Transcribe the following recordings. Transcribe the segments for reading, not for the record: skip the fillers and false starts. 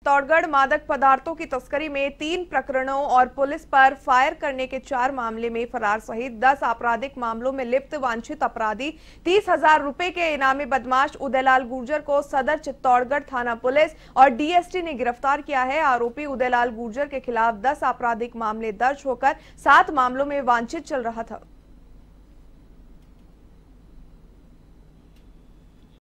चित्तौड़गढ़ मादक पदार्थों की तस्करी में 3 प्रकरणों और पुलिस पर फायर करने के 4 मामले में फरार सहित 10 आपराधिक मामलों में लिप्त वांछित अपराधी 30,000 रुपए के इनामी बदमाश उदयलाल गुर्जर को सदर चित्तौड़गढ़ थाना पुलिस और डीएसटी ने गिरफ्तार किया है। आरोपी उदयलाल गुर्जर के खिलाफ 10 आपराधिक मामले दर्ज होकर 7 मामलों में वांछित चल रहा था।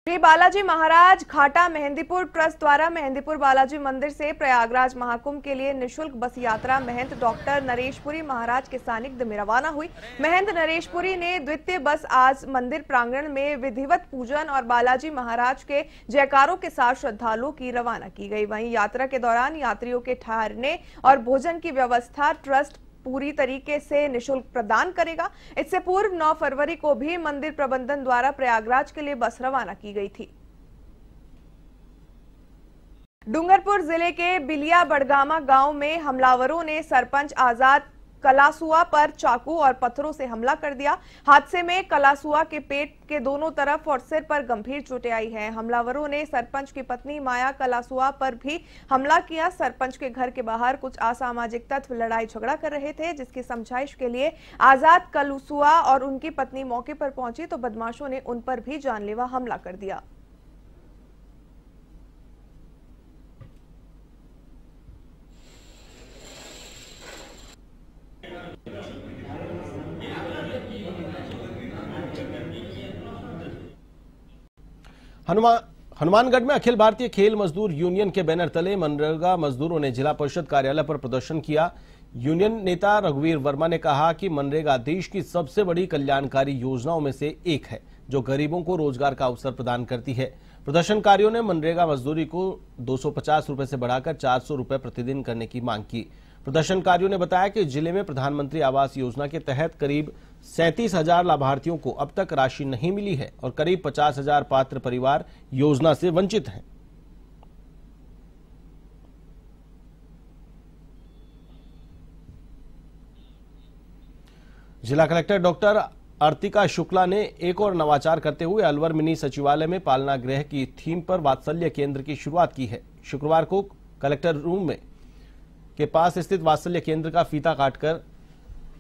श्री बालाजी महाराज घाटा मेहंदीपुर ट्रस्ट द्वारा मेहंदीपुर बालाजी मंदिर से प्रयागराज महाकुंभ के लिए निशुल्क बस यात्रा महंत डॉक्टर नरेशपुरी महाराज के सानिध्य में रवाना हुई। महंत नरेशपुरी ने द्वितीय बस आज मंदिर प्रांगण में विधिवत पूजन और बालाजी महाराज के जयकारों के साथ श्रद्धालुओं की रवाना की गई। वहीं यात्रा के दौरान यात्रियों के ठहरने और भोजन की व्यवस्था ट्रस्ट पूरी तरीके से निशुल्क प्रदान करेगा। इससे पूर्व 9 फरवरी को भी मंदिर प्रबंधन द्वारा प्रयागराज के लिए बस रवाना की गई थी। डूंगरपुर जिले के बिलिया बड़गामा गांव में हमलावरों ने सरपंच आजाद कलासुआ पर चाकू और पत्थरों से हमला कर दिया। हादसे में कलासुआ के पेट के दोनों तरफ और सिर पर गंभीर चोटें आई हैं। हमलावरों ने सरपंच की पत्नी माया कलासुआ पर भी हमला किया। सरपंच के घर के बाहर कुछ असामाजिक तत्व लड़ाई झगड़ा कर रहे थे, जिसकी समझाइश के लिए आजाद कलासुआ और उनकी पत्नी मौके पर पहुंची तो बदमाशों ने उन पर भी जानलेवा हमला कर दिया। हनुमानगढ़ में अखिल भारतीय खेल मजदूर यूनियन के बैनर तले मनरेगा मजदूरों ने जिला परिषद कार्यालय पर प्रदर्शन किया। यूनियन नेता रघुवीर वर्मा ने कहा कि मनरेगा देश की सबसे बड़ी कल्याणकारी योजनाओं में से एक है, जो गरीबों को रोजगार का अवसर प्रदान करती है। प्रदर्शनकारियों ने मनरेगा मजदूरी को 250 रुपए से बढ़ाकर 400 रुपए प्रतिदिन करने की मांग की। प्रदर्शनकारियों ने बताया कि जिले में प्रधानमंत्री आवास योजना के तहत करीब 37,000 लाभार्थियों को अब तक राशि नहीं मिली है और करीब 50,000 पात्र परिवार योजना से वंचित हैं। जिला कलेक्टर डॉक्टर अर्तिका शुक्ला ने एक और नवाचार करते हुए अलवर मिनी सचिवालय में पालना गृह की थीम पर वात्सल्य केंद्र की शुरुआत की है। शुक्रवार को कलेक्टर रूम में के पास स्थित वात्सल्य केंद्र का फीता काटकर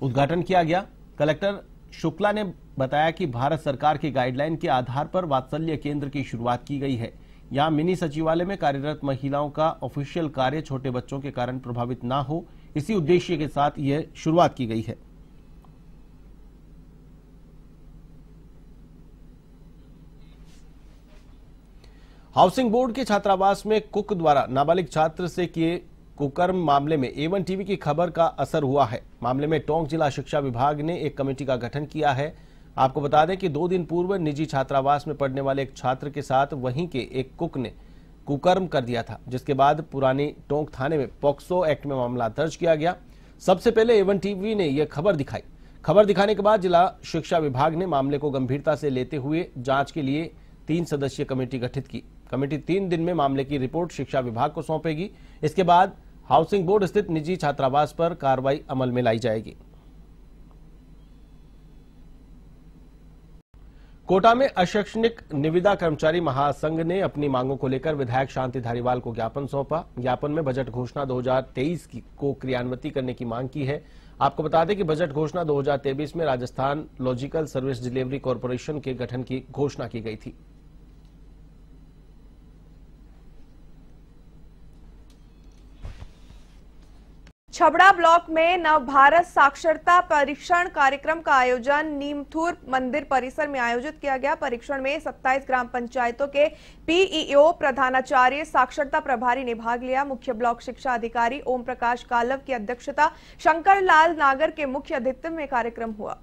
उद्घाटन किया गया। कलेक्टर शुक्ला ने बताया कि भारत सरकार की गाइडलाइन के आधार पर वात्सल्य केंद्र की शुरुआत की गई है। यहां मिनी सचिवालय में कार्यरत महिलाओं का ऑफिशियल कार्य छोटे बच्चों के कारण प्रभावित ना हो, इसी उद्देश्य के साथ यह शुरुआत की गई है। हाउसिंग बोर्ड के छात्रावास में कुक द्वारा नाबालिग छात्र से किए कुकर्म मामले में A1 टीवी की खबर का असर हुआ है। मामले में टोंक जिला शिक्षा विभाग ने एक कमेटी का गठन किया है। आपको बता दें कि 2 दिन पूर्व निजी छात्रावास में पढ़ने वाले एक छात्र के साथ वहीं के एक कुक ने कुकर्म कर दिया था, जिसके बाद पुरानी टोंक थाने में पॉक्सो एक्ट में मामला दर्ज किया गया। सबसे पहले A1 टीवी ने यह खबर दिखाई। खबर दिखाने के बाद जिला शिक्षा विभाग ने मामले को गंभीरता से लेते हुए जांच के लिए 3 सदस्यीय कमेटी गठित की। कमेटी 3 दिन में मामले की रिपोर्ट शिक्षा विभाग को सौंपेगी। इसके बाद हाउसिंग बोर्ड स्थित निजी छात्रावास पर कार्रवाई अमल में लाई जाएगी। कोटा में अशैक्षणिक निविदा कर्मचारी महासंघ ने अपनी मांगों को लेकर विधायक शांति धारीवाल को ज्ञापन सौंपा। ज्ञापन में बजट घोषणा 2023 को क्रियान्वित करने की मांग की है। आपको बता दें कि बजट घोषणा 2023 में Rajasthan logical service delivery corporation के गठन की घोषणा की गई थी। छबड़ा ब्लॉक में नव भारत साक्षरता परीक्षण कार्यक्रम का आयोजन नीमथुर मंदिर परिसर में आयोजित किया गया। परीक्षण में 27 ग्राम पंचायतों के पीईओ, प्रधानाचार्य, साक्षरता प्रभारी ने भाग लिया। मुख्य ब्लॉक शिक्षा अधिकारी ओम प्रकाश कालव की अध्यक्षता, शंकर लाल नागर के मुख्य अतिथि में कार्यक्रम हुआ।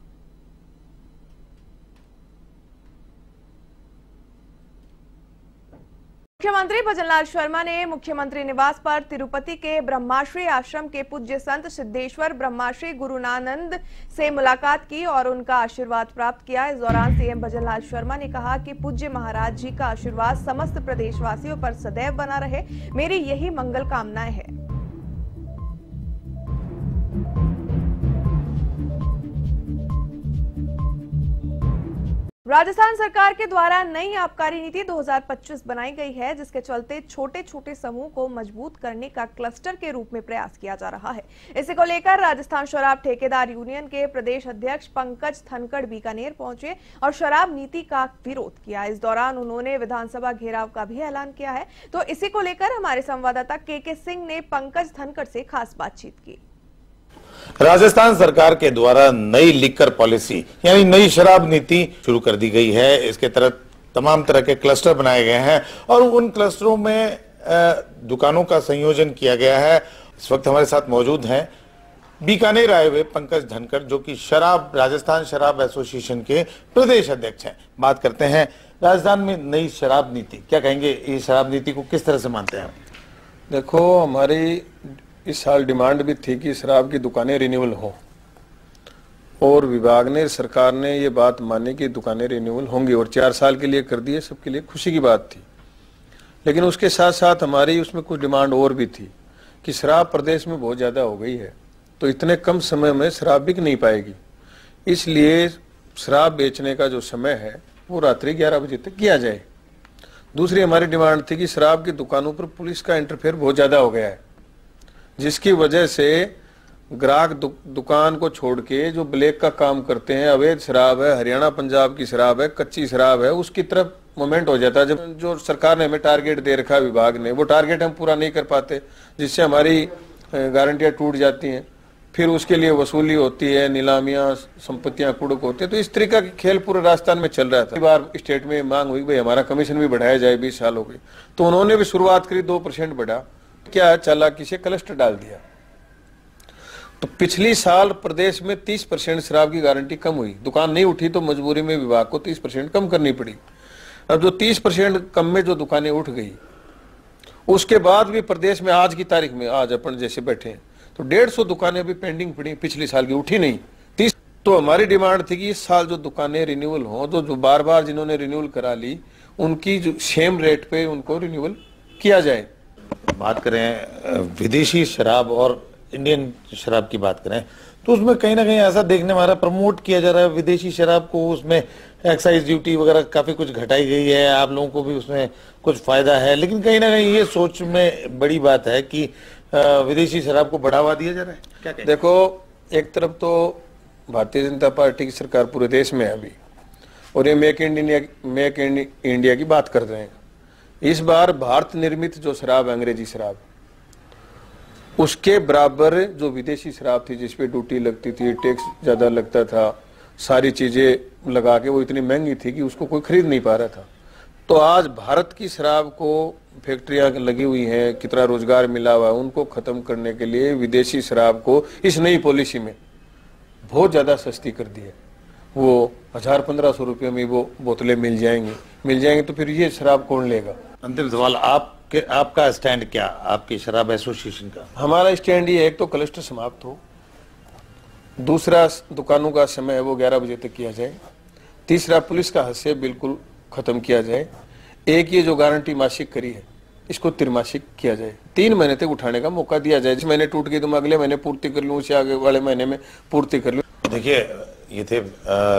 मुख्यमंत्री भजनलाल शर्मा ने मुख्यमंत्री निवास पर तिरुपति के ब्रह्माश्री आश्रम के पूज्य संत सिद्धेश्वर ब्रह्माश्री गुरुनानंद से मुलाकात की और उनका आशीर्वाद प्राप्त किया। इस दौरान सीएम भजनलाल शर्मा ने कहा कि पूज्य महाराज जी का आशीर्वाद समस्त प्रदेशवासियों पर सदैव बना रहे, मेरी यही मंगल कामनाएं हैं। राजस्थान सरकार के द्वारा नई आबकारी नीति 2025 बनाई गई है, जिसके चलते छोटे छोटे समूह को मजबूत करने का क्लस्टर के रूप में प्रयास किया जा रहा है। इसी को लेकर राजस्थान शराब ठेकेदार यूनियन के प्रदेश अध्यक्ष पंकज धनखड़ बीकानेर पहुंचे और शराब नीति का विरोध किया। इस दौरान उन्होंने विधानसभा घेराव का भी ऐलान किया है। तो इसी को लेकर हमारे संवाददाता के सिंह ने पंकज धनखड़ से खास बातचीत की। राजस्थान सरकार के द्वारा नई लिकर पॉलिसी यानी नई शराब नीति शुरू कर दी गई है। इसके तहत तमाम तरह के क्लस्टर बनाए गए हैं और उन क्लस्टरों में दुकानों का संयोजन किया गया है। इस वक्त हमारे साथ मौजूद हैं बीकानेर आए हुए पंकज धनखड़, जो कि राजस्थान शराब एसोसिएशन के प्रदेश अध्यक्ष हैं। बात करते हैं राजस्थान में नई शराब नीति, क्या कहेंगे, इस शराब नीति को किस तरह से मानते हैं? देखो, हमारी इस साल डिमांड भी थी कि शराब की दुकानें रिन्यूअल हो और विभाग ने, सरकार ने ये बात मानी कि दुकानें रिन्यूअल होंगी और 4 साल के लिए कर दिए। सबके लिए खुशी की बात थी। लेकिन उसके साथ साथ हमारी उसमें कुछ डिमांड और भी थी कि शराब प्रदेश में बहुत ज़्यादा हो गई है, तो इतने कम समय में शराब बिक नहीं पाएगी। इसलिए शराब बेचने का जो समय है वो रात्रि 11 बजे तक किया जाए। दूसरी हमारी डिमांड थी कि शराब की दुकानों पर पुलिस का इंटरफेयर बहुत ज़्यादा हो गया है, जिसकी वजह से ग्राहक दुकान को छोड़ के जो ब्लैक का काम करते हैं, अवैध शराब है, हरियाणा पंजाब की शराब है, कच्ची शराब है, उसकी तरफ मोमेंट हो जाता है। जब जो सरकार ने हमें टारगेट दे रखा है विभाग ने, वो टारगेट हम पूरा नहीं कर पाते, जिससे हमारी गारंटियां टूट जाती हैं। फिर उसके लिए वसूली होती है, नीलामियां, संपत्तियां कुड़क होती है। तो इस तरीका के खेल पूरे राजस्थान में चल रहा था। कई बार स्टेट में मांग हुई भाई हमारा कमीशन भी बढ़ाया जाए, 20 साल हो गए, तो उन्होंने भी शुरुआत करी, 2% बढ़ा। क्या चालाकी से क्लस्टर डाल दिया। तो पिछली साल प्रदेश में 30% शराब की गारंटी कम हुई। दुकान नहीं उठी तो मजबूरी में विभाग को 30% कम करनी पड़ी। अब जो 30% कम में जो दुकानें उठ गई, उसके बाद भी प्रदेश में आज की तारीख में, आज अपन जैसे बैठे हैं, तो 150 दुकानें अभी पेंडिंग पड़ी, पिछली साल की उठी नहीं। 30 तो हमारी डिमांड थी कि इस साल जो दुकानें रिन्यूअल हो, तो जो बार बार जिन्होंने रिन्यूअल करा ली, उनकी जो सेम रेट पे उनको रिन्यूअल किया जाए। बात करें विदेशी शराब और इंडियन शराब की बात करें, तो उसमें कहीं ना कहीं ऐसा देखने में आ रहा है, प्रमोट किया जा रहा है विदेशी शराब को। उसमें एक्साइज ड्यूटी वगैरह काफी कुछ घटाई गई है, आप लोगों को भी उसमें कुछ फायदा है। लेकिन कहीं ना कहीं ये सोच में बड़ी बात है कि विदेशी शराब को बढ़ावा दिया जा रहा है। क्या कहें? देखो, एक तरफ तो भारतीय जनता पार्टी की सरकार पूरे देश में है अभी, और ये मेक इन इंडिया की बात कर रहे हैं। इस बार भारत निर्मित जो शराब है, अंग्रेजी शराब, उसके बराबर जो विदेशी शराब थी, जिसपे ड्यूटी लगती थी, टैक्स ज्यादा लगता था, सारी चीजें लगा के वो इतनी महंगी थी कि उसको कोई खरीद नहीं पा रहा था। तो आज भारत की शराब को फैक्ट्रियां लगी हुई हैं, कितना रोजगार मिला हुआ है, उनको खत्म करने के लिए विदेशी शराब को इस नई पॉलिसी में बहुत ज्यादा सस्ती कर दी है। वो 1000-1500 रुपये में वो बोतलें मिल जाएंगी। तो फिर ये शराब कौन लेगा? अंतिम सवाल, आपका स्टैंड क्या, आपकी शराब एसोसिएशन का? हमारा स्टैंड ये, एक तो क्लस्टर समाप्त हो, दूसरा दुकानों का समय है वो 11 बजे तक किया जाए, तीसरा पुलिस का हस्तक्षेप बिल्कुल खत्म किया जाए, एक ये जो गारंटी मासिक करी है इसको त्रिमासिक किया जाए, 3 महीने तक उठाने का मौका दिया जाए। जिस महीने टूट गई तो मैं अगले महीने पूर्ति कर लूँ, उससे आगे वाले महीने में पूर्ति कर लूँ। देखिए, ये थे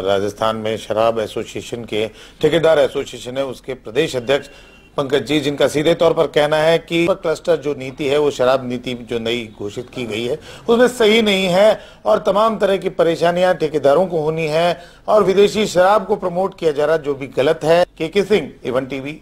राजस्थान में शराब एसोसिएशन के, ठेकेदार एसोसिएशन है उसके प्रदेश अध्यक्ष पंकज जी, जिनका सीधे तौर पर कहना है कि क्लस्टर जो नीति है, वो शराब नीति जो नई घोषित की गई है उसमें सही नहीं है और तमाम तरह की परेशानियां ठेकेदारों को होनी है और विदेशी शराब को प्रमोट किया जा रहा है, जो भी गलत है। के सिंह, A1 TV।